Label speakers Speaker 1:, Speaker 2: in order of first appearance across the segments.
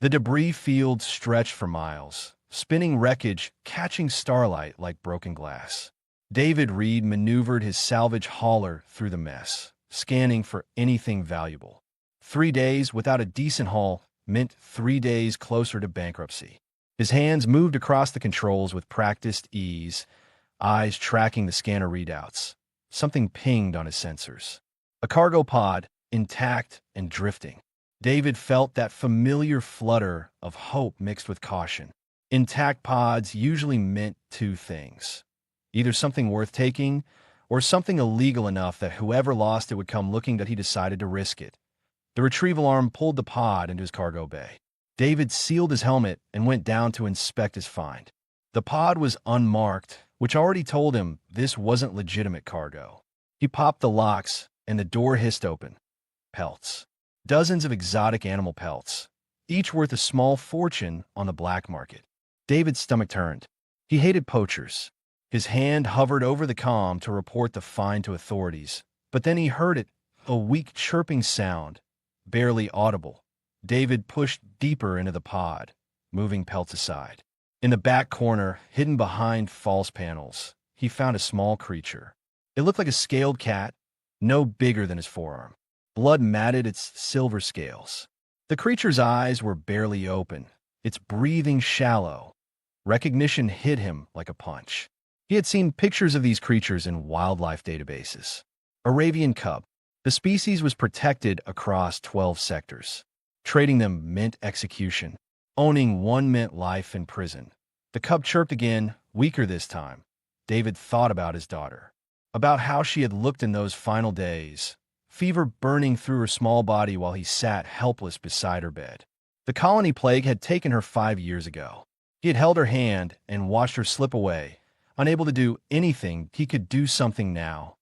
Speaker 1: The debris field stretched for miles, spinning wreckage, catching starlight like broken glass. David Reed maneuvered his salvage hauler through the mess, scanning for anything valuable. 3 days without a decent haul meant 3 days closer to bankruptcy. His hands moved across the controls with practiced ease, eyes tracking the scanner readouts. Something pinged on his sensors. A cargo pod, intact and drifting. David felt that familiar flutter of hope mixed with caution. Intact pods usually meant two things: either something worth taking, or something illegal enough that whoever lost it would come looking. That he decided to risk it. The retrieval arm pulled the pod into his cargo bay. David sealed his helmet and went down to inspect his find. The pod was unmarked, which already told him this wasn't legitimate cargo. He popped the locks, and the door hissed open. Pelts. Dozens of exotic animal pelts, each worth a small fortune on the black market. David's stomach turned. He hated poachers. His hand hovered over the comm to report the find to authorities, but then he heard it, a weak chirping sound, barely audible. David pushed deeper into the pod, moving pelts aside. In the back corner, hidden behind false panels, he found a small creature. It looked like a scaled cat, no bigger than his forearm. Blood matted its silver scales. The creature's eyes were barely open, its breathing shallow. Recognition hit him like a punch. He had seen pictures of these creatures in wildlife databases. Arabian cub. The species was protected across 12 sectors. Trading them meant execution. Owning one meant life in prison. The cub chirped again, weaker this time. David thought about his daughter, about how she had looked in those final days, fever burning through her small body while he sat helpless beside her bed. The colony plague had taken her 5 years ago. He had held her hand and watched her slip away, unable to do anything. He could do something now.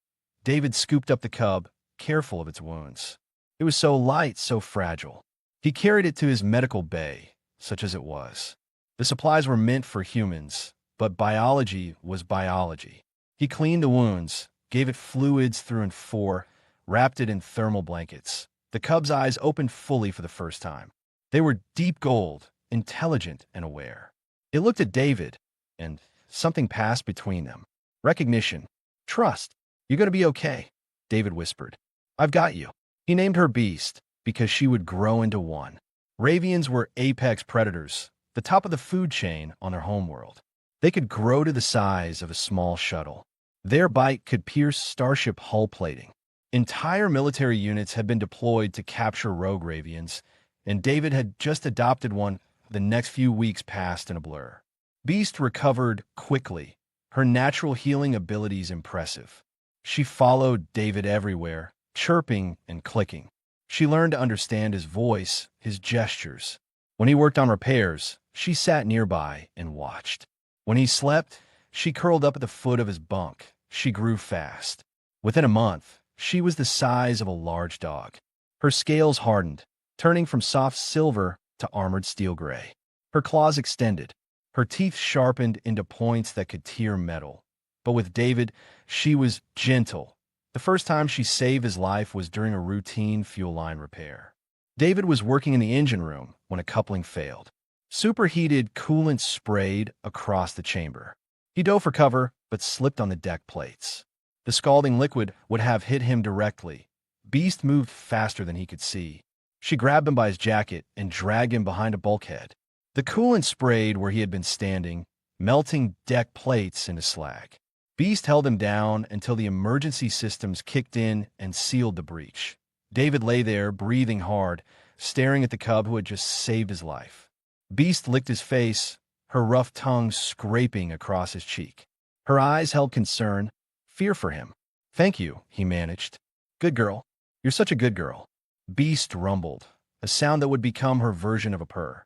Speaker 1: David scooped up the cub, careful of its wounds. It was so light, so fragile. He carried it to his medical bay, such as it was. The supplies were meant for humans, but biology was biology. He cleaned the wounds, gave it fluids through and for, wrapped it in thermal blankets. The cub's eyes opened fully for the first time. They were deep gold, intelligent and aware. It looked at David, and something passed between them. Recognition. Trust. "You're going to be okay," David whispered. "I've got you." He named her Beast, because she would grow into one. Ravians were apex predators, the top of the food chain on their homeworld. They could grow to the size of a small shuttle. Their bite could pierce starship hull plating. Entire military units had been deployed to capture rogue Ravians, and David had just adopted one. The next few weeks passed in a blur. Beast recovered quickly, her natural healing abilities impressive. She followed David everywhere, chirping and clicking. She learned to understand his voice, his gestures. When he worked on repairs, she sat nearby and watched. When he slept, she curled up at the foot of his bunk. She grew fast. Within a month, she was the size of a large dog. Her scales hardened, turning from soft silver to armored steel gray. Her claws extended, her teeth sharpened into points that could tear metal. But with David, she was gentle. The first time she saved his life was during a routine fuel line repair. David was working in the engine room when a coupling failed. Superheated coolant sprayed across the chamber. He dove for cover, but slipped on the deck plates. The scalding liquid would have hit him directly. Beast moved faster than he could see. She grabbed him by his jacket and dragged him behind a bulkhead. The coolant sprayed where he had been standing, melting deck plates into slag. Beast held him down until the emergency systems kicked in and sealed the breach. David lay there, breathing hard, staring at the cub who had just saved his life. Beast licked his face, her rough tongue scraping across his cheek. Her eyes held concern, fear for him. "Thank you," he managed. "Good girl. You're such a good girl." Beast rumbled, a sound that would become her version of a purr.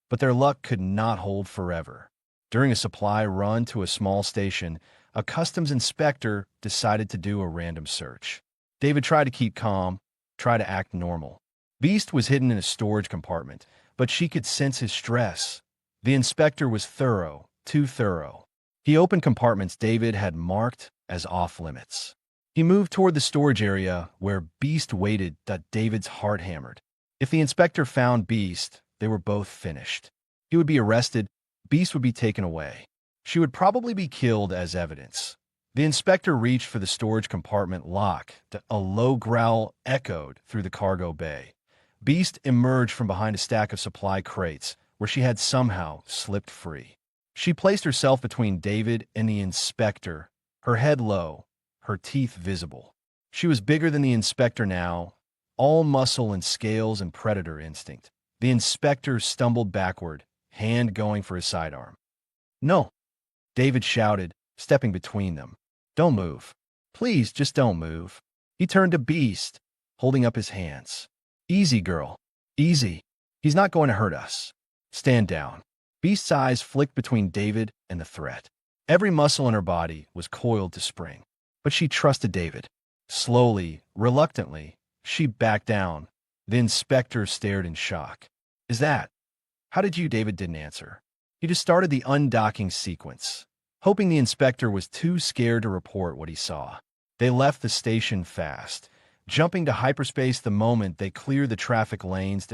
Speaker 1: But their luck could not hold forever. During a supply run to a small station, a customs inspector decided to do a random search. David tried to keep calm, tried to act normal. Beast was hidden in a storage compartment, but she could sense his stress. The inspector was thorough, too thorough. He opened compartments David had marked as off-limits. He moved toward the storage area where Beast waited. David's heart hammered. If the inspector found Beast, they were both finished. He would be arrested, Beast would be taken away. She would probably be killed as evidence. The inspector reached for the storage compartment lock. A low growl echoed through the cargo bay. Beast emerged from behind a stack of supply crates, where she had somehow slipped free. She placed herself between David and the inspector, her head low, her teeth visible. She was bigger than the inspector now, all muscle and scales and predator instinct. The inspector stumbled backward, hand going for his sidearm. "No," David shouted, stepping between them. "Don't move. Please, just don't move." He turned to Beast, holding up his hands. "Easy, girl. Easy. He's not going to hurt us. Stand down." Beast's eyes flicked between David and the threat. Every muscle in her body was coiled to spring. But she trusted David. Slowly, reluctantly, she backed down. The inspector stared in shock. "Is that? How did you?" David didn't answer. He just started the undocking sequence, hoping the inspector was too scared to report what he saw. They left the station fast, jumping to hyperspace the moment they cleared the traffic lanes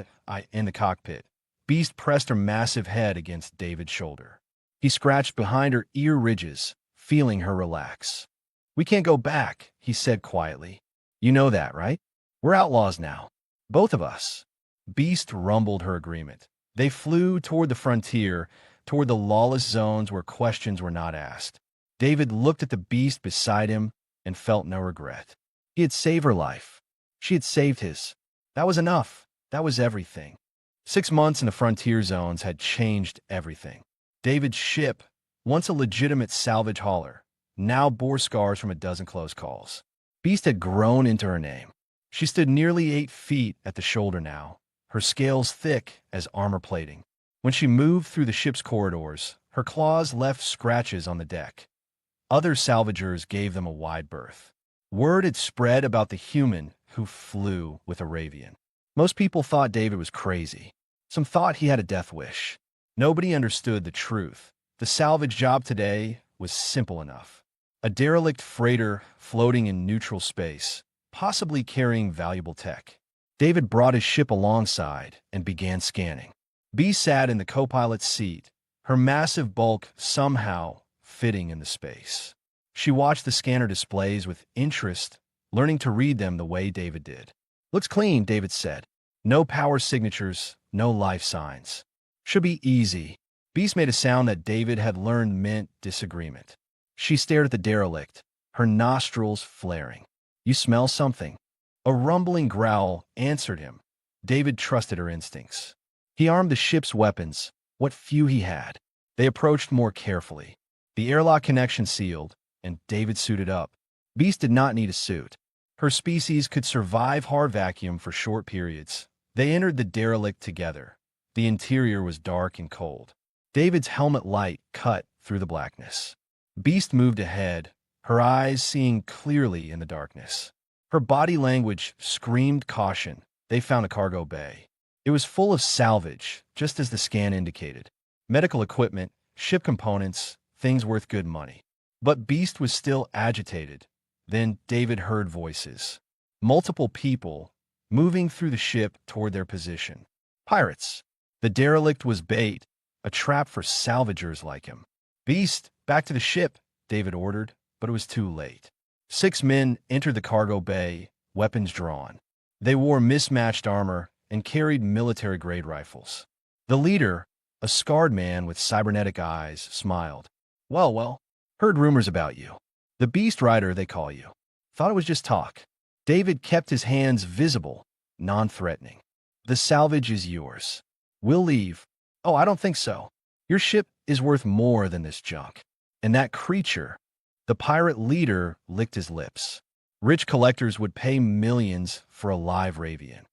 Speaker 1: in the cockpit. Beast pressed her massive head against David's shoulder. He scratched behind her ear ridges, feeling her relax. "We can't go back," he said quietly. "You know that, right? We're outlaws now. Both of us." Beast rumbled her agreement. They flew toward the frontier, toward the lawless zones where questions were not asked. David looked at the Beast beside him and felt no regret. He had saved her life. She had saved his. That was enough. That was everything. 6 months in the frontier zones had changed everything. David's ship, once a legitimate salvage hauler, now bore scars from a dozen close calls. Beast had grown into her name. She stood nearly 8 feet at the shoulder now, her scales thick as armor plating. When she moved through the ship's corridors, her claws left scratches on the deck. Other salvagers gave them a wide berth. Word had spread about the human who flew with Aravian. Most people thought David was crazy. Some thought he had a death wish. Nobody understood the truth. The salvage job today was simple enough. A derelict freighter floating in neutral space, possibly carrying valuable tech. David brought his ship alongside and began scanning. Bee sat in the co-pilot's seat, her massive bulk somehow fitting in the space. She watched the scanner displays with interest, learning to read them the way David did. "Looks clean," David said. "No power signatures, no life signs. Should be easy." Beast made a sound that David had learned meant disagreement. She stared at the derelict, her nostrils flaring. "You smell something." A rumbling growl answered him. David trusted her instincts. He armed the ship's weapons, what few he had. They approached more carefully. The airlock connection sealed, and David suited up. Beast did not need a suit. Her species could survive hard vacuum for short periods. They entered the derelict together. The interior was dark and cold. David's helmet light cut through the blackness. Beast moved ahead, her eyes seeing clearly in the darkness. Her body language screamed caution. They found a cargo bay. It was full of salvage, just as the scan indicated. Medical equipment, ship components, things worth good money. But Beast was still agitated. Then David heard voices. Multiple people, moving through the ship toward their position. Pirates. The derelict was bait, a trap for salvagers like him. "Beast, back to the ship," David ordered, but it was too late. 6 men entered the cargo bay, weapons drawn. They wore mismatched armor and carried military-grade rifles. The leader, a scarred man with cybernetic eyes, smiled. Well, heard rumors about you. The Beast Rider, they call you. Thought it was just talk." David kept his hands visible, non-threatening. "The salvage is yours. We'll leave." "Oh, I don't think so. Your ship is worth more than this junk. And that creature," the pirate leader licked his lips. "Rich collectors would pay millions for a live Ravian."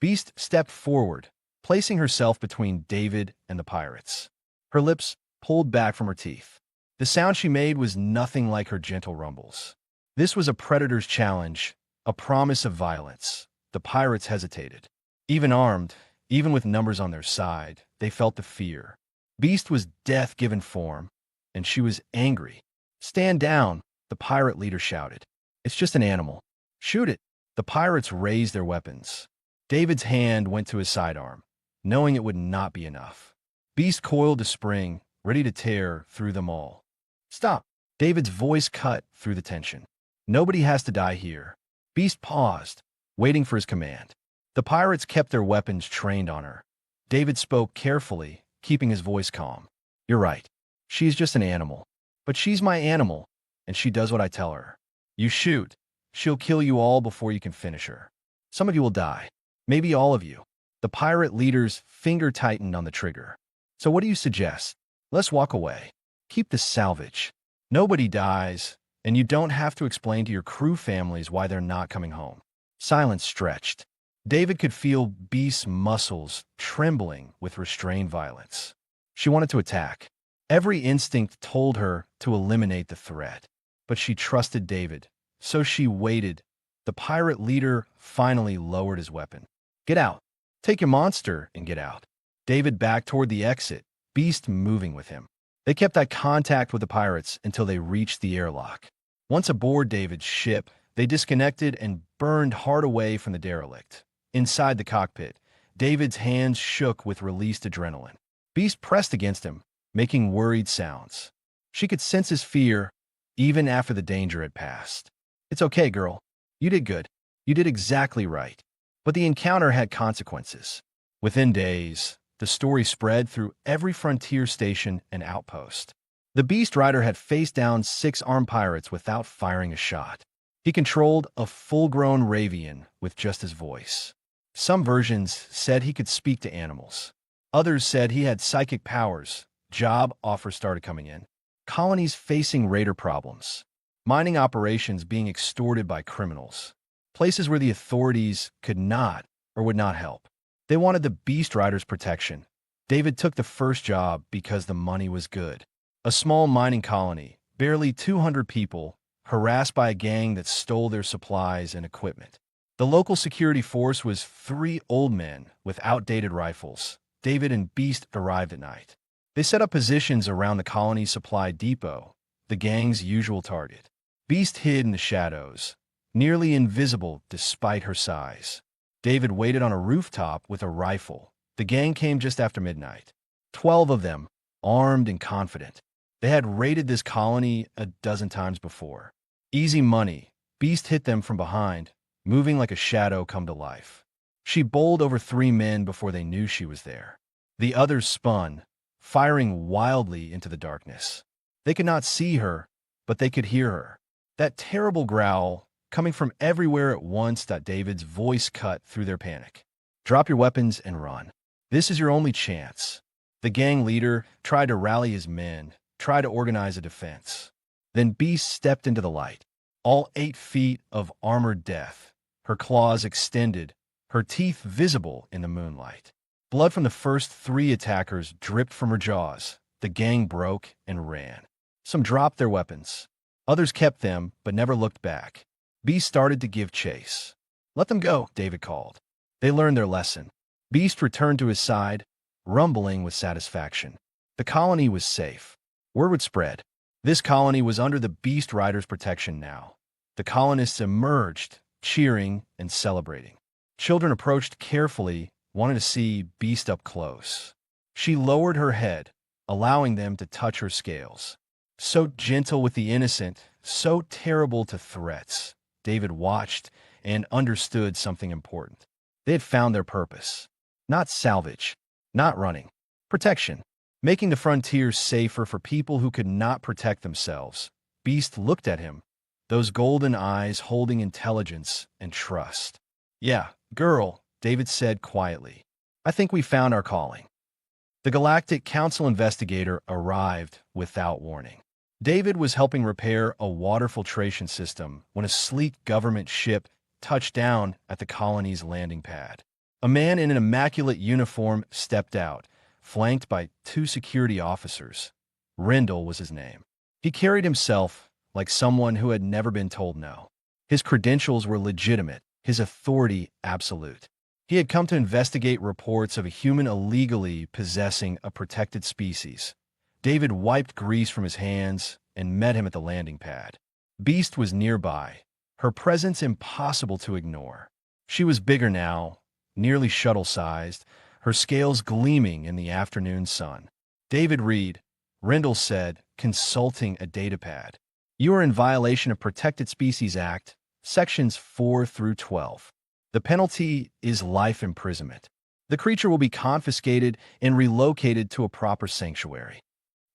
Speaker 1: Beast stepped forward, placing herself between David and the pirates. Her lips pulled back from her teeth. The sound she made was nothing like her gentle rumbles. This was a predator's challenge, a promise of violence. The pirates hesitated. Even armed, even with numbers on their side, they felt the fear. Beast was death given form, and she was angry. "Stand down," the pirate leader shouted. "It's just an animal. Shoot it." The pirates raised their weapons. David's hand went to his sidearm. knowing it would not be enough. Beast coiled to spring, ready to tear through them all. Stop! David's voice cut through the tension. Nobody has to die here. Beast paused, waiting for his command. The pirates kept their weapons trained on her. David spoke carefully, keeping his voice calm. You're right. She's just an animal. But she's my animal, and she does what I tell her. You shoot. She'll kill you all before you can finish her. Some of you will die. Maybe all of you. The pirate leader's finger tightened on the trigger. So what do you suggest? Let's walk away. Keep the salvage. Nobody dies, and you don't have to explain to your crew families why they're not coming home. Silence stretched. David could feel Beast's muscles trembling with restrained violence. She wanted to attack. Every instinct told her to eliminate the threat. But she trusted David, so she waited. The pirate leader finally lowered his weapon. Get out. Take your monster and get out. David backed toward the exit, Beast moving with him. They kept eye contact with the pirates until they reached the airlock. Once aboard David's ship, they disconnected and burned hard away from the derelict. Inside the cockpit, David's hands shook with released adrenaline. Beast pressed against him, making worried sounds. She could sense his fear, even after the danger had passed. It's okay, girl. You did good. You did exactly right. But the encounter had consequences. Within days, the story spread through every frontier station and outpost. The Beast Rider had faced down 6 armed pirates without firing a shot. He controlled a full-grown Ravian with just his voice. Some versions said he could speak to animals. Others said he had psychic powers. Job offers started coming in. Colonies facing raider problems. Mining operations being extorted by criminals. Places where the authorities could not or would not help. They wanted the Beast Rider's protection. David took the first job because the money was good. A small mining colony, barely 200 people, harassed by a gang that stole their supplies and equipment. The local security force was 3 old men with outdated rifles. David and Beast arrived at night. They set up positions around the colony's supply depot, the gang's usual target. Beast hid in the shadows, nearly invisible despite her size. David waited on a rooftop with a rifle. The gang came just after midnight. 12 of them, armed and confident. They had raided this colony a dozen times before. Easy money. Beast hit them from behind, moving like a shadow come to life. She bowled over 3 men before they knew she was there. The others spun, firing wildly into the darkness. They could not see her, but they could hear her. That terrible growl, coming from everywhere at once. David's voice cut through their panic. Drop your weapons and run. This is your only chance. The gang leader tried to rally his men, tried to organize a defense. Then Beast stepped into the light. All 8 feet of armored death, her claws extended, her teeth visible in the moonlight. Blood from the first 3 attackers dripped from her jaws. The gang broke and ran. Some dropped their weapons. Others kept them, but never looked back. Beast started to give chase. Let them go, David called. They learned their lesson. Beast returned to his side, rumbling with satisfaction. The colony was safe. Word would spread. This colony was under the Beast Rider's protection now. The colonists emerged, cheering and celebrating. Children approached carefully, wanting to see Beast up close. She lowered her head, allowing them to touch her scales. So gentle with the innocent, so terrible to threats. David watched and understood something important. They had found their purpose. Not salvage, not running. Protection. Making the frontier safer for people who could not protect themselves. Beast looked at him, those golden eyes holding intelligence and trust. Yeah, girl, David said quietly. I think we found our calling. The Galactic Council investigator arrived without warning. David was helping repair a water filtration system when a sleek government ship touched down at the colony's landing pad. A man in an immaculate uniform stepped out, flanked by 2 security officers. Rendell was his name. He carried himself like someone who had never been told no. His credentials were legitimate, his authority absolute. He had come to investigate reports of a human illegally possessing a protected species. David wiped grease from his hands and met him at the landing pad. Beast was nearby, her presence impossible to ignore. She was bigger now, nearly shuttle-sized, her scales gleaming in the afternoon sun. David Reed, Rendell said, consulting a datapad. You are in violation of Protected Species Act, Sections 4 through 12. The penalty is life imprisonment. The creature will be confiscated and relocated to a proper sanctuary.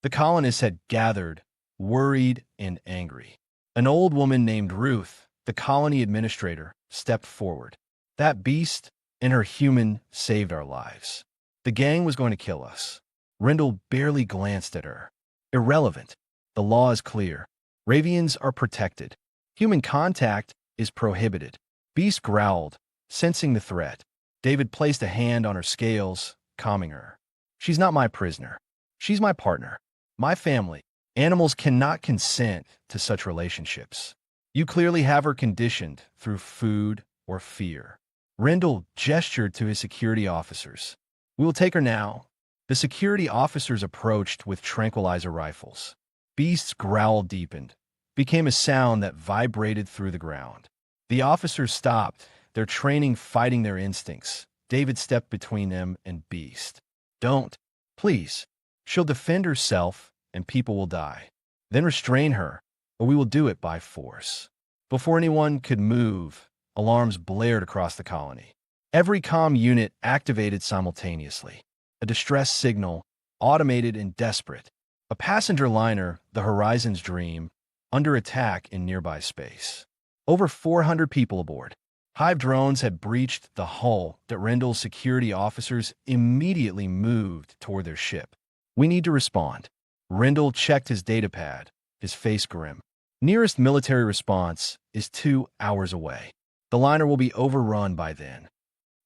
Speaker 1: The colonists had gathered, worried and angry. An old woman named Ruth, the colony administrator, stepped forward. That beast and her human saved our lives. The gang was going to kill us. Rendell barely glanced at her. Irrelevant. The law is clear. Ravians are protected. Human contact is prohibited. Beast growled, sensing the threat. David placed a hand on her scales, calming her. She's not my prisoner. She's my partner. My family. Animals cannot consent to such relationships. You clearly have her conditioned through food or fear. Rendell gestured to his security officers. We will take her now. The security officers approached with tranquilizer rifles. Beast's growl deepened, became a sound that vibrated through the ground. The officers stopped, their training fighting their instincts. David stepped between them and Beast. Don't. Please. She'll defend herself, and people will die. Then restrain her, or we will do it by force. Before anyone could move, alarms blared across the colony. Every comm unit activated simultaneously. A distress signal, automated and desperate. A passenger liner, the Horizon's Dream, under attack in nearby space. Over 400 people aboard. Hive drones had breached the hull that Rendell's security officers immediately moved toward their ship. We need to respond. Rendell checked his datapad, his face grim. Nearest military response is 2 hours away. The liner will be overrun by then.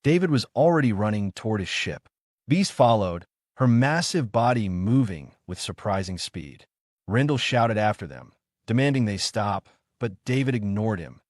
Speaker 1: David was already running toward his ship. Beast followed, her massive body moving with surprising speed. Rendell shouted after them, demanding they stop, but David ignored him.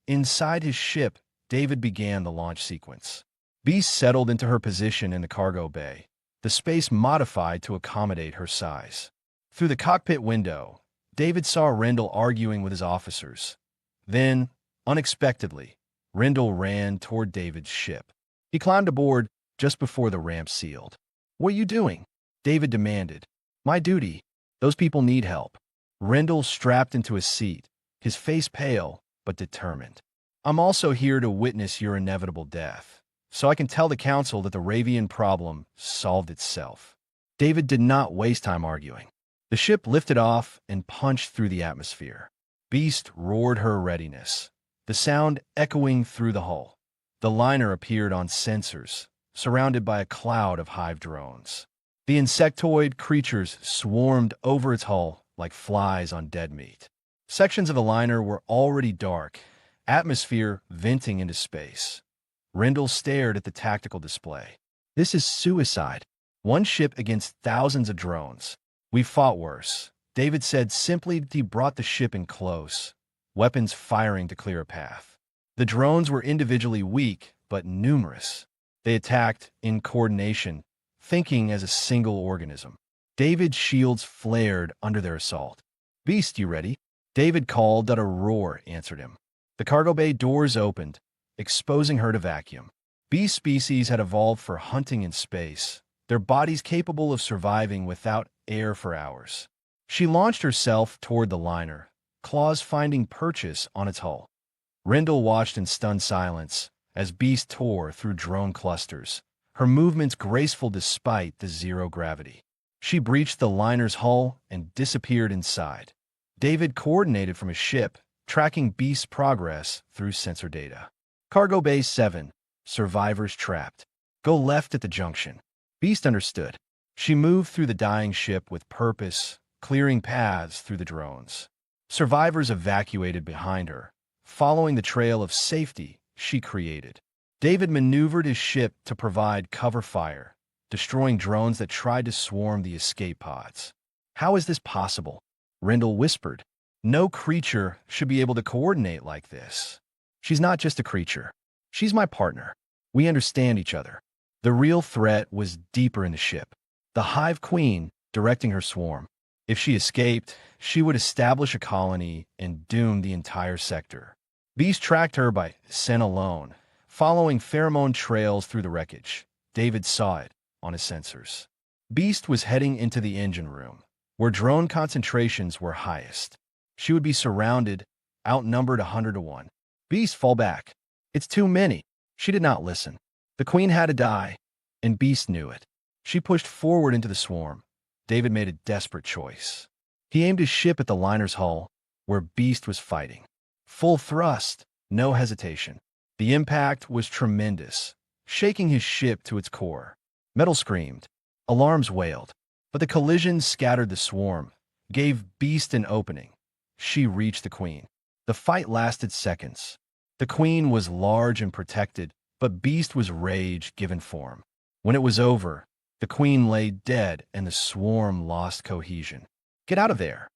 Speaker 1: Inside his ship, David began the launch sequence. Beast settled into her position in the cargo bay, the space modified to accommodate her size. Through the cockpit window, David saw Rendell arguing with his officers. Then, unexpectedly, Rendell ran toward David's ship. He climbed aboard just before the ramp sealed. What are you doing? David demanded. My duty. Those people need help. Rendell strapped into a seat, his face pale but determined. I'm also here to witness your inevitable death, so I can tell the council that the Ravian problem solved itself. David did not waste time arguing. The ship lifted off and punched through the atmosphere. Beast roared her readiness, the sound echoing through the hull. The liner appeared on sensors, surrounded by a cloud of hive drones. The insectoid creatures swarmed over its hull like flies on dead meat. Sections of the liner were already dark, atmosphere venting into space. Rendell stared at the tactical display. This is suicide. One ship against thousands of drones. We fought worse. David said simply that he brought the ship in close, weapons firing to clear a path. The drones were individually weak, but numerous. They attacked in coordination, thinking as a single organism. David's shields flared under their assault. Beast, you ready? David called, but a roar answered him. The cargo bay doors opened, exposing her to vacuum. Beast species had evolved for hunting in space, their bodies capable of surviving without air for hours. She launched herself toward the liner, claws finding purchase on its hull. Rendell watched in stunned silence as Beast tore through drone clusters, her movements graceful despite the zero gravity. She breached the liner's hull and disappeared inside. David coordinated from his ship, tracking Beast's progress through sensor data. Cargo Bay 7, survivors trapped. Go left at the junction. Beast understood. She moved through the dying ship with purpose, clearing paths through the drones. Survivors evacuated behind her, following the trail of safety she created. David maneuvered his ship to provide cover fire, destroying drones that tried to swarm the escape pods. How is this possible? Rendell whispered. No creature should be able to coordinate like this. She's not just a creature. She's my partner. We understand each other. The real threat was deeper in the ship. The Hive Queen directing her swarm. If she escaped, she would establish a colony and doom the entire sector. Beast tracked her by scent alone, following pheromone trails through the wreckage. David saw it on his sensors. Beast was heading into the engine room, where drone concentrations were highest. She would be surrounded, outnumbered 100 to 1. Beast, fall back. It's too many. She did not listen. The queen had to die, and Beast knew it. She pushed forward into the swarm. David made a desperate choice. He aimed his ship at the liner's hull, where Beast was fighting. Full thrust, no hesitation. The impact was tremendous, shaking his ship to its core. Metal screamed. Alarms wailed. But the collision scattered the swarm, gave Beast an opening. She reached the queen. The fight lasted seconds. The queen was large and protected, but Beast was rage given form. When it was over, the queen lay dead and the swarm lost cohesion. Get out of there,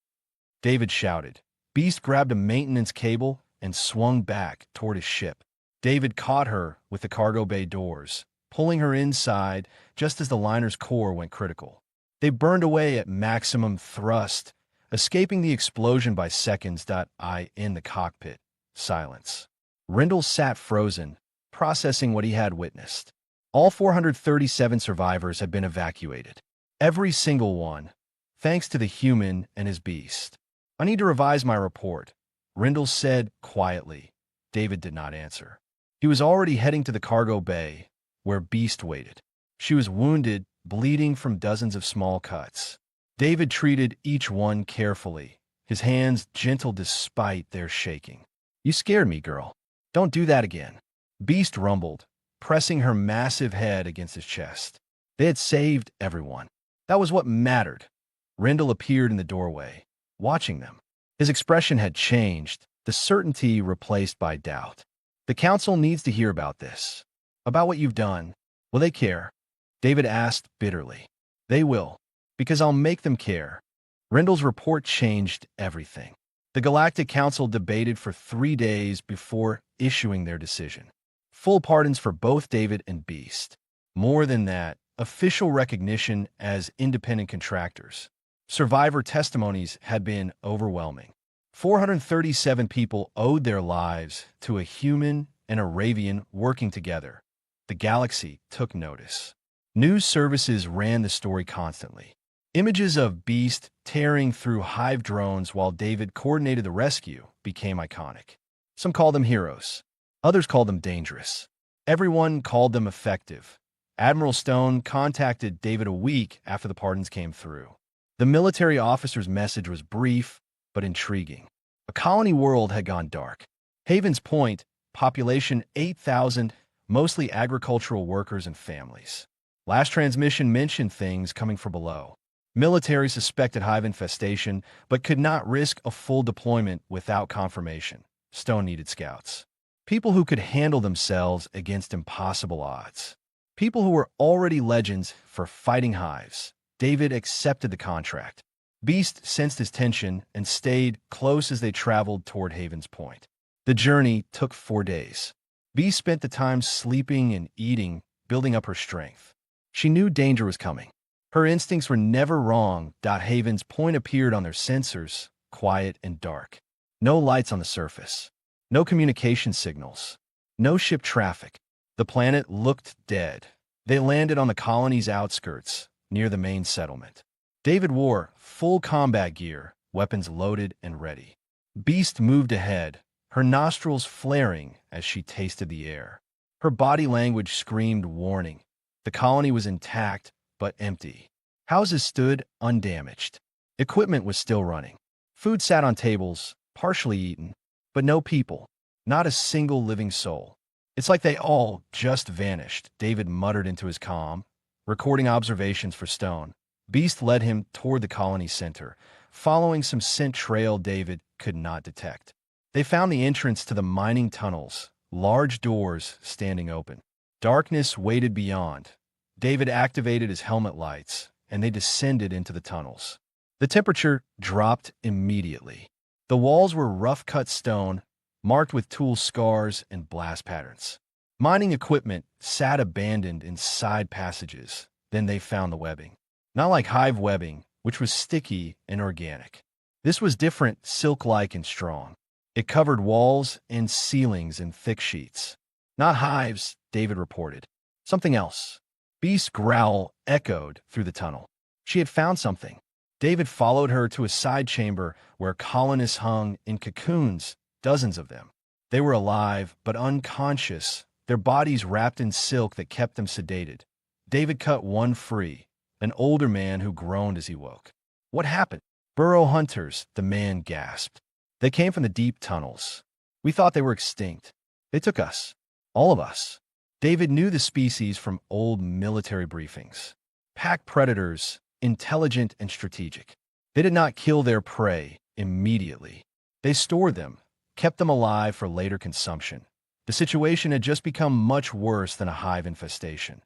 Speaker 1: David shouted. Beast grabbed a maintenance cable and swung back toward his ship. David caught her with the cargo bay doors, pulling her inside just as the liner's core went critical. They burned away at maximum thrust, escaping the explosion by seconds. In the cockpit, silence. Rendell sat frozen, processing what he had witnessed. All 437 survivors had been evacuated. Every single one, thanks to the human and his beast. I need to revise my report, Rendell said quietly. David did not answer. He was already heading to the cargo bay, where Beast waited. She was wounded, bleeding from dozens of small cuts. David treated each one carefully, his hands gentle despite their shaking. You scared me, girl. Don't do that again. Beast rumbled, pressing her massive head against his chest. They had saved everyone. That was what mattered. Rendell appeared in the doorway, watching them. His expression had changed, the certainty replaced by doubt. The council needs to hear about this. About what you've done. Will they care? David asked bitterly. They will, because I'll make them care. Rendell's report changed everything. The Galactic Council debated for 3 days before issuing their decision. Full pardons for both David and Beast. More than that, official recognition as independent contractors. Survivor testimonies had been overwhelming. 437 people owed their lives to a human and a Ravian working together. The galaxy took notice. News services ran the story constantly. Images of Beast tearing through Hive drones while David coordinated the rescue became iconic. Some called them heroes. Others called them dangerous. Everyone called them effective. Admiral Stone contacted David a week after the pardons came through. The military officer's message was brief but intriguing. A colony world had gone dark. Haven's Point, population 8,000, mostly agricultural workers and families. Last transmission mentioned things coming from below. Military suspected hive infestation, but could not risk a full deployment without confirmation. Stone needed scouts. People who could handle themselves against impossible odds. People who were already legends for fighting hives. David accepted the contract. Beast sensed his tension and stayed close as they traveled toward Haven's Point. The journey took 4 days. Beast spent the time sleeping and eating, building up her strength. She knew danger was coming. Her instincts were never wrong. Haven's Point appeared on their sensors, quiet and dark. No lights on the surface. No communication signals. No ship traffic. The planet looked dead. They landed on the colony's outskirts, near the main settlement. David wore full combat gear, weapons loaded and ready. Beast moved ahead, her nostrils flaring as she tasted the air. Her body language screamed warning. The colony was intact, but empty. Houses stood undamaged. Equipment was still running. Food sat on tables, partially eaten, but no people, not a single living soul. It's like they all just vanished, David muttered into his comm, recording observations for Stone. Beast led him toward the colony center, following some scent trail David could not detect. They found the entrance to the mining tunnels, large doors standing open. Darkness waited beyond. David activated his helmet lights, and they descended into the tunnels. The temperature dropped immediately. The walls were rough-cut stone, marked with tool scars and blast patterns. Mining equipment sat abandoned in side passages. Then they found the webbing. Not like hive webbing, which was sticky and organic. This was different, silk-like and strong. It covered walls and ceilings in thick sheets. Not hives, David reported. Something else. Beast's growl echoed through the tunnel. She had found something. David followed her to a side chamber where colonists hung in cocoons, dozens of them. They were alive, but unconscious, their bodies wrapped in silk that kept them sedated. David cut one free, an older man who groaned as he woke. What happened? Burrow hunters, the man gasped. They came from the deep tunnels. We thought they were extinct. They took us. All of us. David knew the species from old military briefings. Pack predators, intelligent and strategic. They did not kill their prey immediately. They stored them, kept them alive for later consumption. The situation had just become much worse than a hive infestation.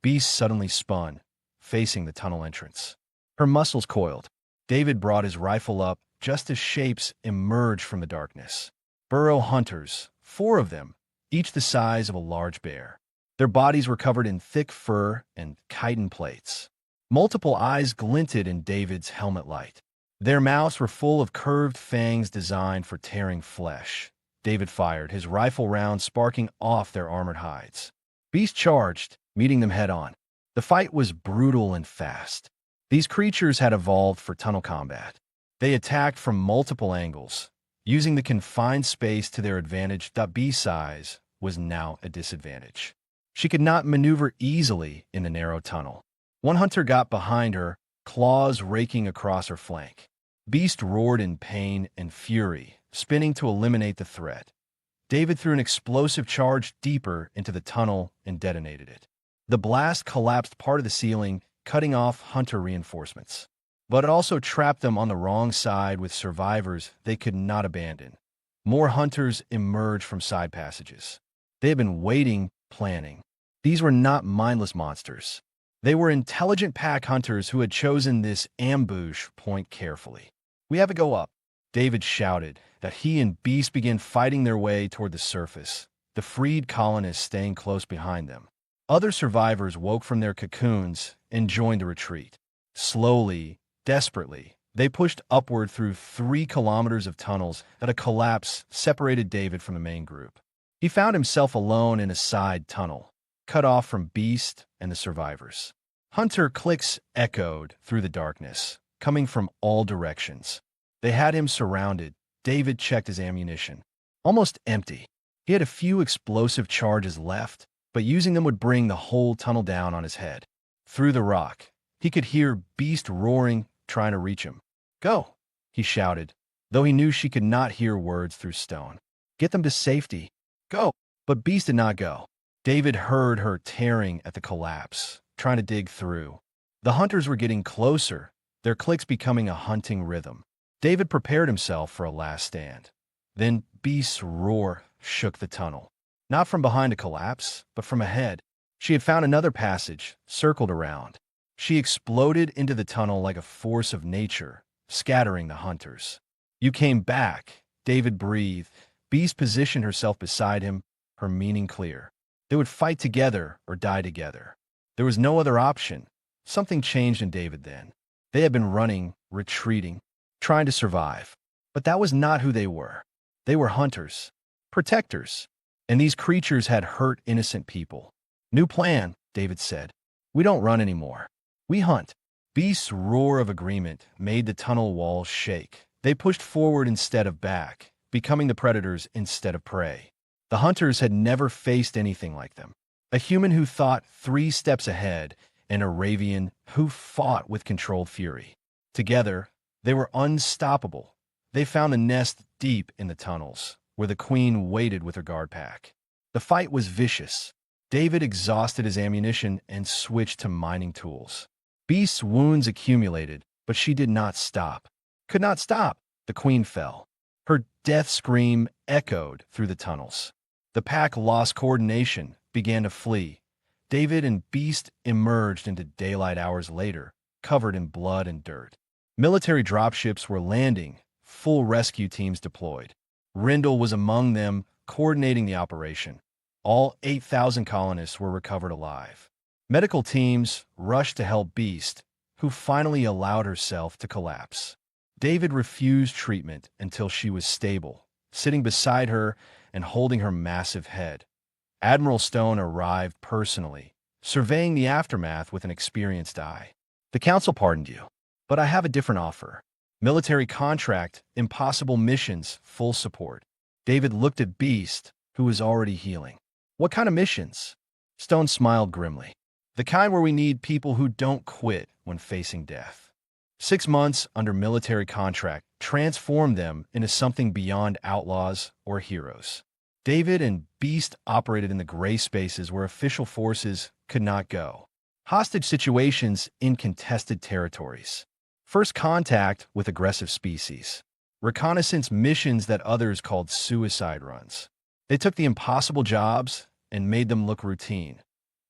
Speaker 1: Beast suddenly spun, facing the tunnel entrance. Her muscles coiled. David brought his rifle up just as shapes emerged from the darkness. Burrow hunters, 4 of them, each the size of a large bear. Their bodies were covered in thick fur and chitin plates. Multiple eyes glinted in David's helmet light. Their mouths were full of curved fangs designed for tearing flesh. David fired, his rifle rounds sparking off their armored hides. Beast charged, meeting them head-on. The fight was brutal and fast. These creatures had evolved for tunnel combat. They attacked from multiple angles, using the confined space to their advantage. Beast's size was now a disadvantage. She could not maneuver easily in the narrow tunnel. One hunter got behind her, claws raking across her flank. Beast roared in pain and fury, spinning to eliminate the threat. David threw an explosive charge deeper into the tunnel and detonated it. The blast collapsed part of the ceiling, cutting off hunter reinforcements. But it also trapped them on the wrong side with survivors they could not abandon. More hunters emerged from side passages. They had been waiting, planning. These were not mindless monsters. They were intelligent pack hunters who had chosen this ambush point carefully. We have to go up, David shouted, that he and Beast began fighting their way toward the surface, the freed colonists staying close behind them. Other survivors woke from their cocoons and joined the retreat. Slowly, desperately, they pushed upward through 3 kilometers of tunnels that a collapse separated David from the main group. He found himself alone in a side tunnel, cut off from Beast and the survivors. Hunter clicks echoed through the darkness, coming from all directions. They had him surrounded. David checked his ammunition. Almost empty. He had a few explosive charges left, but using them would bring the whole tunnel down on his head. Through the rock, he could hear Beast roaring, trying to reach him. Go, he shouted, though he knew she could not hear words through stone. Get them to safety. Go. But Beast did not go. David heard her tearing at the collapse, trying to dig through. The hunters were getting closer, their clicks becoming a hunting rhythm. David prepared himself for a last stand. Then Beast's roar shook the tunnel. Not from behind a collapse, but from ahead. She had found another passage, circled around. She exploded into the tunnel like a force of nature, scattering the hunters. You came back, David breathed. Beast positioned herself beside him, her meaning clear. They would fight together or die together. There was no other option. Something changed in David then. They had been running, retreating, trying to survive. But that was not who they were. They were hunters, protectors, and these creatures had hurt innocent people. New plan, David said. We don't run anymore. We hunt. Beast's roar of agreement made the tunnel walls shake. They pushed forward instead of back, becoming the predators instead of prey. The hunters had never faced anything like them. A human who thought 3 steps ahead, and a Ravian who fought with controlled fury. Together, they were unstoppable. They found a nest deep in the tunnels, where the queen waited with her guard pack. The fight was vicious. David exhausted his ammunition and switched to mining tools. Beast's wounds accumulated, but she did not stop. Could not stop. The queen fell. Her death scream echoed through the tunnels. The pack lost coordination, began to flee. David and Beast emerged into daylight hours later, covered in blood and dirt. Military dropships were landing, full rescue teams deployed. Rindle was among them, coordinating the operation. All 8,000 colonists were recovered alive. Medical teams rushed to help Beast, who finally allowed herself to collapse. David refused treatment until she was stable, sitting beside her and holding her massive head. Admiral Stone arrived personally, surveying the aftermath with an experienced eye. The council pardoned you, but I have a different offer. Military contract, impossible missions, full support. David looked at Beast, who was already healing. What kind of missions? Stone smiled grimly. The kind where we need people who don't quit when facing death. 6 months under military contract transformed them into something beyond outlaws or heroes. David and Beast operated in the gray spaces where official forces could not go. Hostage situations in contested territories. First contact with aggressive species. Reconnaissance missions that others called suicide runs. They took the impossible jobs and made them look routine.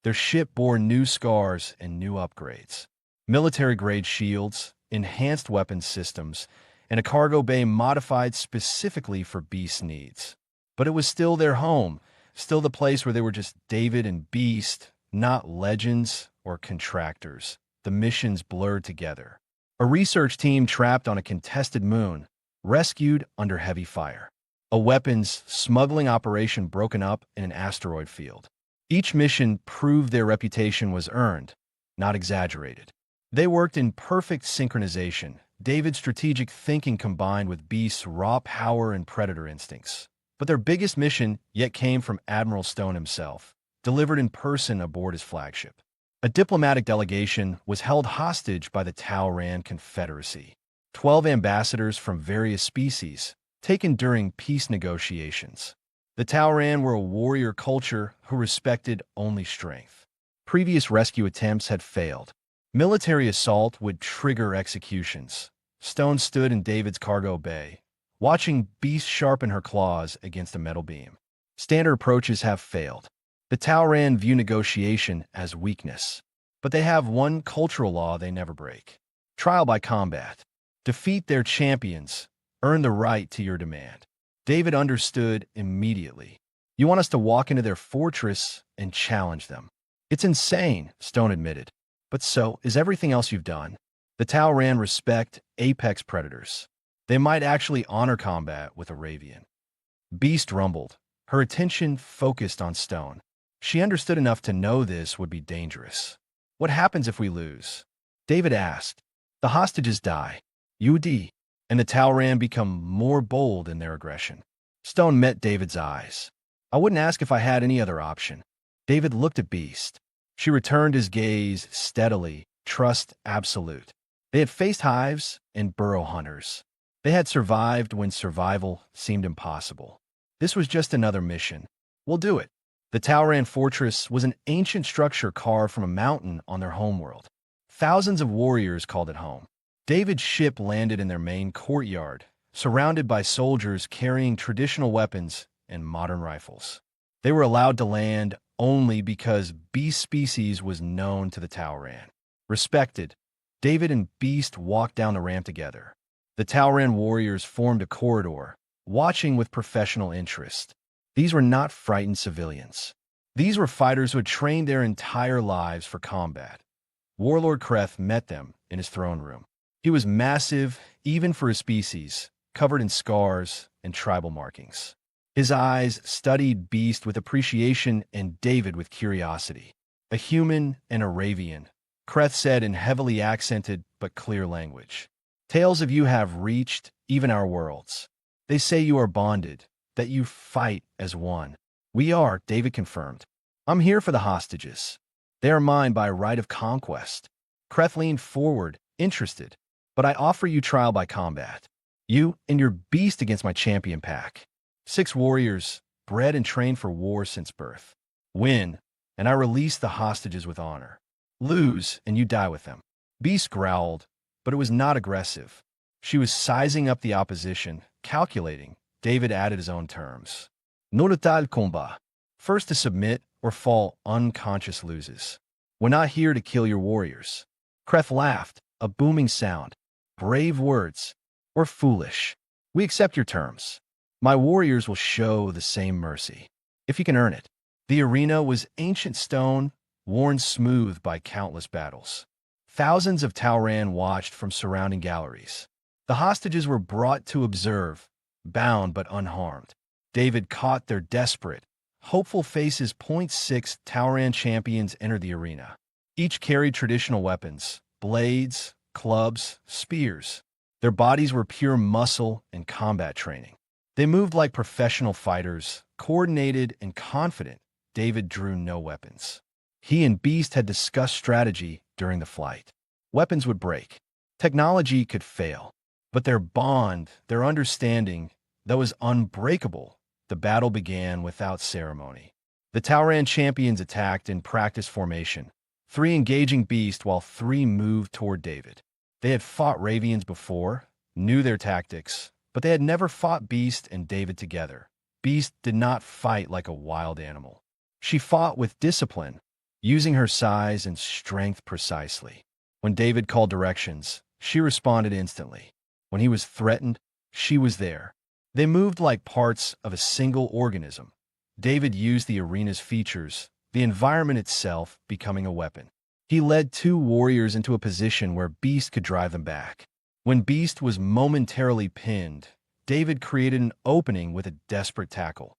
Speaker 1: Their ship bore new scars and new upgrades. Military-grade shields, enhanced weapons systems, and a cargo bay modified specifically for Beast's needs. But it was still their home, still the place where they were just David and Beast, not legends or contractors. The missions blurred together. A research team trapped on a contested moon, rescued under heavy fire. A weapons smuggling operation broken up in an asteroid field. Each mission proved their reputation was earned, not exaggerated. They worked in perfect synchronization, David's strategic thinking combined with Beast's raw power and predator instincts. But their biggest mission yet came from Admiral Stone himself, delivered in person aboard his flagship. A diplomatic delegation was held hostage by the Tauran Confederacy. 12 ambassadors from various species, taken during peace negotiations. The Tauran were a warrior culture who respected only strength. Previous rescue attempts had failed. Military assault would trigger executions. Stone stood in David's cargo bay, watching Beast sharpen her claws against a metal beam. Standard approaches have failed. The Tauran view negotiation as weakness. But they have one cultural law they never break. Trial by combat. Defeat their champions. Earn the right to your demand. David understood immediately. You want us to walk into their fortress and challenge them. It's insane, Stone admitted. But so is everything else you've done. The Tauran respect apex predators. They might actually honor combat with a Ravian. Beast rumbled, her attention focused on Stone. She understood enough to know this would be dangerous. What happens if we lose? David asked. The hostages die. UD. And the Tauran become more bold in their aggression. Stone met David's eyes. I wouldn't ask if I had any other option. David looked at Beast. She returned his gaze steadily, trust absolute. They had faced hives and burrow hunters. They had survived when survival seemed impossible. This was just another mission. We'll do it. The Tauran fortress was an ancient structure carved from a mountain on their homeworld. Thousands of warriors called it home. David's ship landed in their main courtyard, surrounded by soldiers carrying traditional weapons and modern rifles. They were allowed to land only because Beast species was known to the Tauran. Respected, David and Beast walked down the ramp together. The Tauran warriors formed a corridor, watching with professional interest. These were not frightened civilians. These were fighters who had trained their entire lives for combat. Warlord Kreth met them in his throne room. He was massive, even for his species, covered in scars and tribal markings. His eyes studied Beast with appreciation and David with curiosity. A human and a Ravian, Kreth said in heavily accented but clear language. Tales of you have reached even our worlds. They say you are bonded, that you fight as one. We are, David confirmed. I'm here for the hostages. They are mine by right of conquest. Kreth leaned forward, interested. But I offer you trial by combat. You and your Beast against my champion pack. 6 warriors, bred and trained for war since birth. Win, and I release the hostages with honor. Lose, and you die with them. Beast growled, but it was not aggressive. She was sizing up the opposition, calculating. David added his own terms. No tal combat. First to submit or fall unconscious loses. We're not here to kill your warriors. Kreth laughed, a booming sound. Brave words, or foolish. We accept your terms. My warriors will show the same mercy, if you can earn it. The arena was ancient stone, worn smooth by countless battles. Thousands of Tauran watched from surrounding galleries. The hostages were brought to observe, bound but unharmed. David caught their desperate, hopeful faces. Point 6 Tauran champions entered the arena. Each carried traditional weapons, blades, clubs, spears. Their bodies were pure muscle and combat training. They moved like professional fighters, coordinated and confident. David drew no weapons. He and Beast had discussed strategy during the flight. Weapons would break. Technology could fail. But their bond, their understanding, that was unbreakable. The battle began without ceremony. The Tauran champions attacked in practice formation, 3 engaging Beast while 3 moved toward David. They had fought Ravians before, knew their tactics, but they had never fought Beast and David together. Beast did not fight like a wild animal. She fought with discipline, using her size and strength precisely. When David called directions, she responded instantly. When he was threatened, she was there. They moved like parts of a single organism. David used the arena's features, the environment itself becoming a weapon. He led 2 warriors into a position where Beast could drive them back. When Beast was momentarily pinned, David created an opening with a desperate tackle.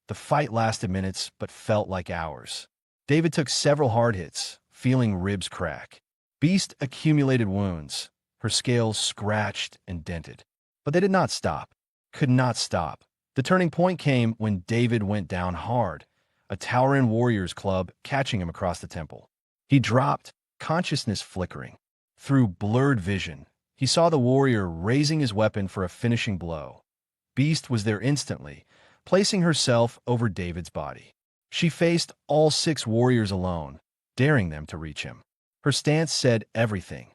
Speaker 1: The fight lasted minutes but felt like hours. David took several hard hits, feeling ribs crack. Beast accumulated wounds, her scales scratched and dented. But they did not stop, could not stop. The turning point came when David went down hard, a Tauran warrior's club catching him across the temple. He dropped, consciousness flickering. Through blurred vision, he saw the warrior raising his weapon for a finishing blow. Beast was there instantly, placing herself over David's body. She faced all 6 warriors alone, daring them to reach him. Her stance said everything.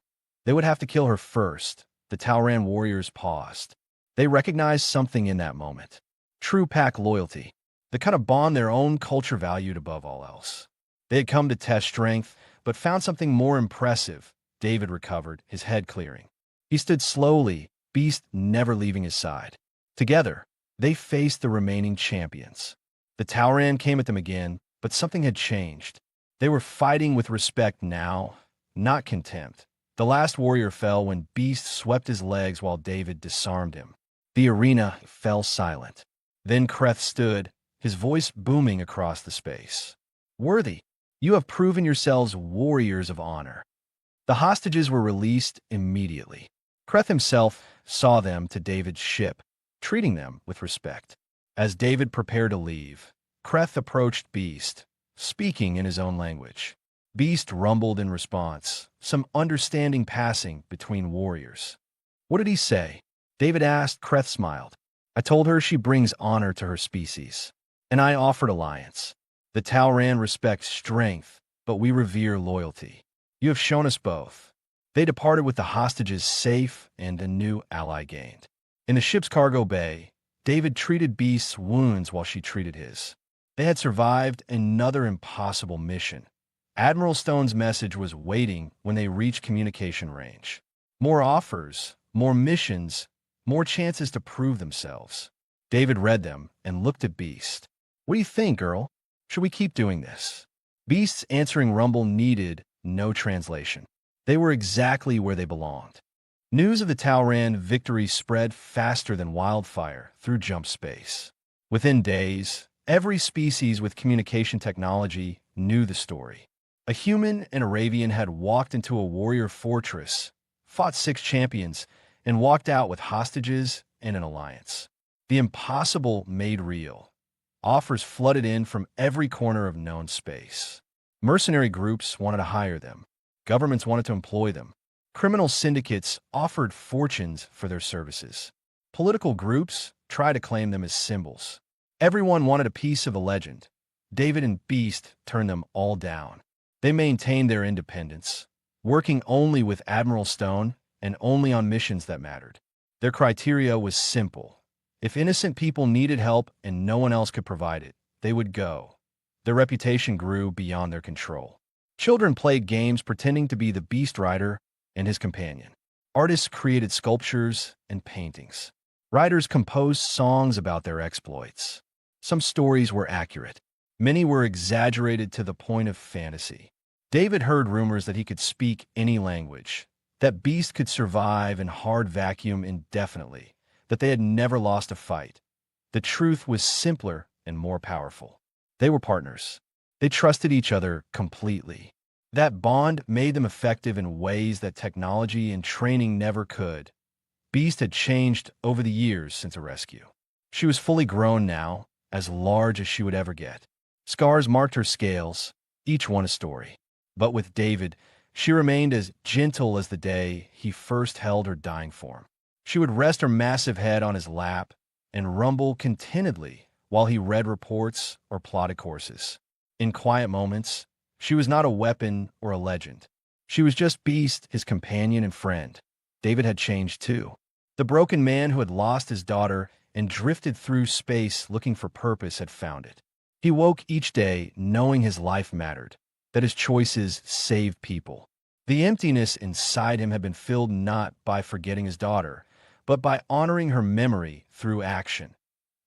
Speaker 1: They would have to kill her first. The Tauran warriors paused. They recognized something in that moment. True pack loyalty, the kind of bond their own culture valued above all else. They had come to test strength, but found something more impressive. David recovered, his head clearing. He stood slowly, Beast never leaving his side. Together, they faced the remaining champions. The Tauran came at them again, but something had changed. They were fighting with respect now, not contempt. The last warrior fell when Beast swept his legs while David disarmed him. The arena fell silent. Then Kreth stood, his voice booming across the space. "Worthy, you have proven yourselves warriors of honor." The hostages were released immediately. Kreth himself saw them to David's ship, treating them with respect. As David prepared to leave, Kreth approached Beast, speaking in his own language. Beast rumbled in response, some understanding passing between warriors. "What did he say?" David asked. Kreth smiled. "I told her she brings honor to her species, and I offered alliance. The Tauran respect strength, but we revere loyalty. You have shown us both." They departed with the hostages safe and a new ally gained. In the ship's cargo bay, David treated Beast's wounds while she treated his. They had survived another impossible mission. Admiral Stone's message was waiting when they reached communication range. More offers, more missions, more chances to prove themselves. David read them and looked at Beast. "What do you think, girl? Should we keep doing this?" Beast's answering rumble needed no translation. They were exactly where they belonged. News of the Tauran victory spread faster than wildfire through jump space. Within days, every species with communication technology knew the story. A human and a Ravian had walked into a warrior fortress, fought 6 champions, and walked out with hostages and an alliance. The impossible made real. Offers flooded in from every corner of known space. Mercenary groups wanted to hire them. Governments wanted to employ them. Criminal syndicates offered fortunes for their services. Political groups tried to claim them as symbols. Everyone wanted a piece of the legend. David and Beast turned them all down. They maintained their independence, working only with Admiral Stone and only on missions that mattered. Their criteria was simple. If innocent people needed help and no one else could provide it, they would go. Their reputation grew beyond their control. Children played games pretending to be the Beast Rider and his companion. Artists created sculptures and paintings. Writers composed songs about their exploits. Some stories were accurate. Many were exaggerated to the point of fantasy. David heard rumors that he could speak any language, that Beast could survive in hard vacuum indefinitely, that they had never lost a fight. The truth was simpler and more powerful. They were partners. They trusted each other completely. That bond made them effective in ways that technology and training never could. Beast had changed over the years since her rescue. She was fully grown now, as large as she would ever get. Scars marked her scales, each one a story. But with David, she remained as gentle as the day he first held her dying form. She would rest her massive head on his lap and rumble contentedly while he read reports or plotted courses. In quiet moments, she was not a weapon or a legend. She was just Beast, his companion and friend. David had changed too. The broken man who had lost his daughter and drifted through space looking for purpose had found it. He woke each day knowing his life mattered, that his choices saved people. The emptiness inside him had been filled not by forgetting his daughter, but by honoring her memory through action.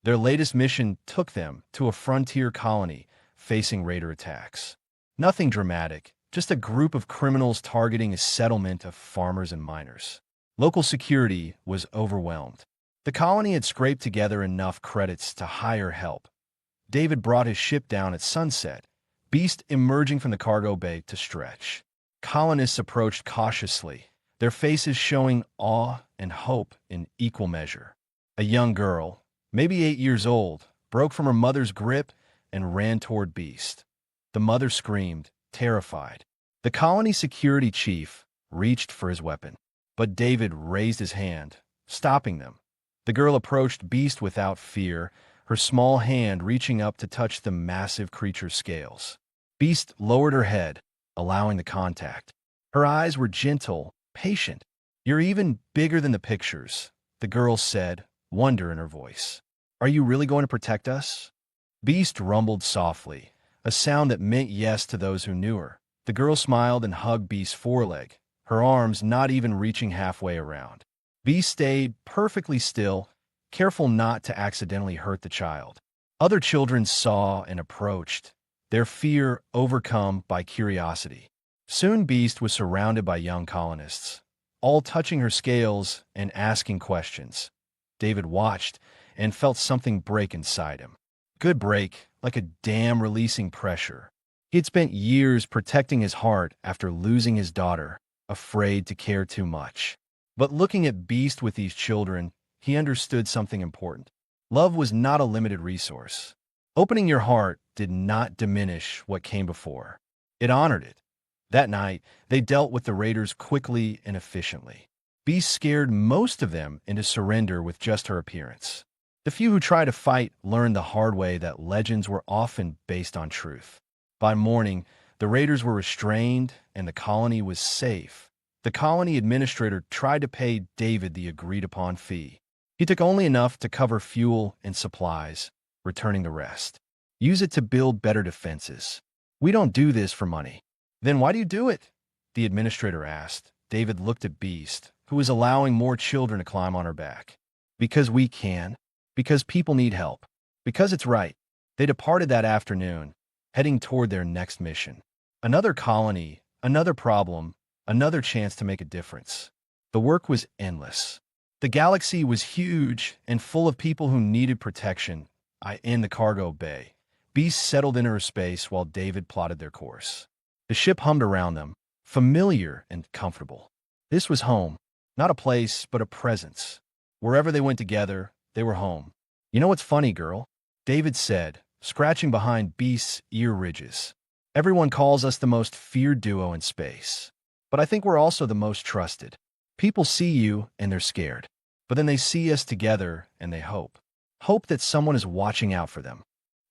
Speaker 1: Their latest mission took them to a frontier colony facing raider attacks. Nothing dramatic, just a group of criminals targeting a settlement of farmers and miners. Local security was overwhelmed. The colony had scraped together enough credits to hire help. David brought his ship down at sunset, Beast emerging from the cargo bay to stretch. Colonists approached cautiously, their faces showing awe and hope in equal measure. A young girl, maybe 8 years old, broke from her mother's grip and ran toward Beast. The mother screamed, terrified. The colony security chief reached for his weapon, but David raised his hand, stopping them. The girl approached Beast without fear, her small hand reaching up to touch the massive creature's scales. Beast lowered her head, allowing the contact. Her eyes were gentle, patient. "You're even bigger than the pictures," the girl said, wonder in her voice. "Are you really going to protect us?" Beast rumbled softly, a sound that meant yes to those who knew her. The girl smiled and hugged Beast's foreleg, her arms not even reaching halfway around. Beast stayed perfectly still, careful not to accidentally hurt the child. Other children saw and approached, their fear overcome by curiosity. Soon Beast was surrounded by young colonists, all touching her scales and asking questions. David watched and felt something break inside him. Good break, like a dam releasing pressure. He had spent years protecting his heart after losing his daughter, afraid to care too much. But looking at Beast with these children, he understood something important. Love was not a limited resource. Opening your heart did not diminish what came before. It honored it. That night, they dealt with the raiders quickly and efficiently. Beast scared most of them into surrender with just her appearance. The few who tried to fight learned the hard way that legends were often based on truth. By morning, the raiders were restrained and the colony was safe. The colony administrator tried to pay David the agreed-upon fee. He took only enough to cover fuel and supplies, returning the rest. "Use it to build better defenses. We don't do this for money." "Then why do you do it?" the administrator asked. David looked at Beast, who was allowing more children to climb on her back. "Because we can. Because people need help. Because it's right." They departed that afternoon, heading toward their next mission. Another colony, another problem, another chance to make a difference. The work was endless. The galaxy was huge and full of people who needed protection. In the cargo bay, Beast settled into her space while David plotted their course. The ship hummed around them, familiar and comfortable. This was home, not a place, but a presence. Wherever they went together, they were home. "You know what's funny, girl?" David said, scratching behind Beast's ear ridges. "Everyone calls us the most feared duo in space. But I think we're also the most trusted. People see you and they're scared. But then they see us together and they hope. Hope that someone is watching out for them."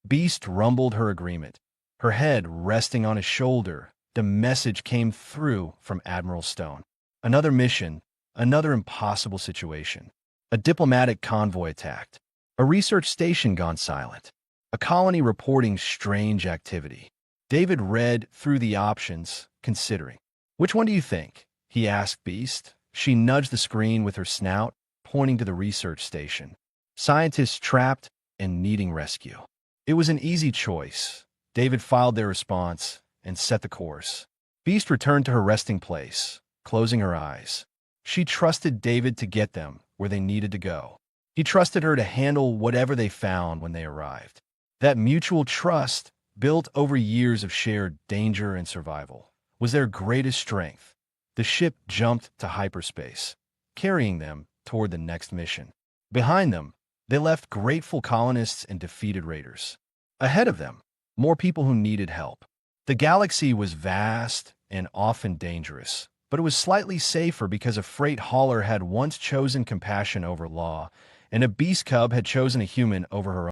Speaker 1: Beast rumbled her agreement, her head resting on his shoulder. The message came through from Admiral Stone. Another mission, another impossible situation. A diplomatic convoy attacked. A research station gone silent. A colony reporting strange activity. David read through the options, considering. "Which one do you think?" he asked Beast. She nudged the screen with her snout, pointing to the research station. "Scientists trapped and needing rescue." It was an easy choice. David filed their response and set the course. Beast returned to her resting place, closing her eyes. She trusted David to get them where they needed to go. He trusted her to handle whatever they found when they arrived. That mutual trust built over years of shared danger and survival, was their greatest strength. The ship jumped to hyperspace, carrying them toward the next mission. Behind them, they left grateful colonists and defeated raiders. Ahead of them, more people who needed help. The galaxy was vast and often dangerous, but it was slightly safer because a freight hauler had once chosen compassion over law, and a beast cub had chosen a human over her own.